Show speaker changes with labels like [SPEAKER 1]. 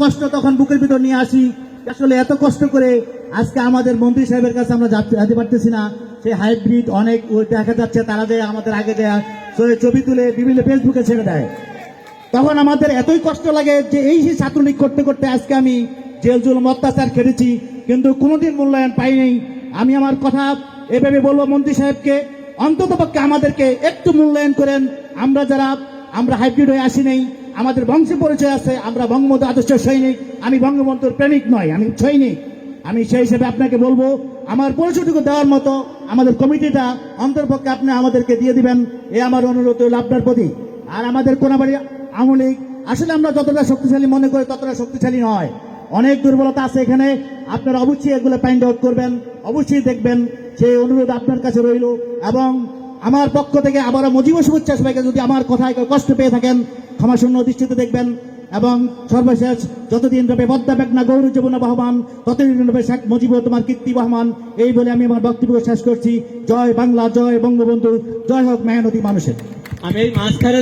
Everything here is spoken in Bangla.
[SPEAKER 1] কষ্ট তখন বুকের ভিতর নিয়ে আসি। আসলে এত কষ্ট করে আজকে আমাদের মন্ত্রী সাহেবের কাছে আমরা যেতে পারতেছি না। সেই হাইব্রিড অনেক দেখা যাচ্ছে, তারা যে আমাদের আগে দেয়া ছবি তুলে বিভিন্ন ফেসবুকে ছেড়ে দেয়। তখন আমাদের এতই কষ্ট লাগে যে এই সেই ছাত্রলীগ করতে করতে আজকে আমি জেল জুলুম অত্যাচার খেটেছি, কিন্তু কোনোদিন মূল্যায়ন পাইনি। আমি আমার কথা এভাবে বলবো, মন্ত্রী সাহেবকে অন্ততপক্ষে আমাদেরকে একটু মূল্যায়ন করেন। আমরা হাইব্রিড হয়ে আসি নাই, আমাদের বংশ পরিচয় আছে, আমরা বঙ্গবন্ধু আদর্শ সৈনিক। আমি বঙ্গবন্ধুর প্রেমিক নয়, আমি সৈনিক। আমি সেই হিসেবে আপনাকে বলবো, আমার পরিচয়টুকু দেওয়ার মতো আমাদের কমিটিটা অন্তর্পক্ষে আপনি আমাদেরকে দিয়ে দিবেন, এ আমার অনুরোধ হল আপনার প্রতি। আর আমাদের কোনাবাড়ি আওয়ামী লীগ আসলে আমরা যতটা শক্তিশালী মনে করি ততটা শক্তিশালী নয়, অনেক দুর্বলতা আছে এখানে। আপনারা অবশ্যই এগুলো ফাইন্ড আউট করবেন, অবশ্যই দেখবেন, সেই অনুরোধ আপনার কাছে রইল। এবং আমার পক্ষ থেকে আবারও মুজিব শুভেচ্ছা সবাইকে। যদি আমার কথায় কষ্ট পেয়ে থাকেন ক্ষমাশূন্য দৃষ্টিতে দেখবেন। এবং সর্বশেষ, যতদিন রবে পদ্মা মেঘনা গৌর যমুনা বহমান, ততদিন রবে শেখ মুজিব তোমার কীর্তি বহমান। এই বলে আমি আমার বক্তব্য শেষ করছি। জয় বাংলা, জয় বঙ্গবন্ধু, জয় হোক মেহনতি মানুষের।
[SPEAKER 2] আমি মাঝখানে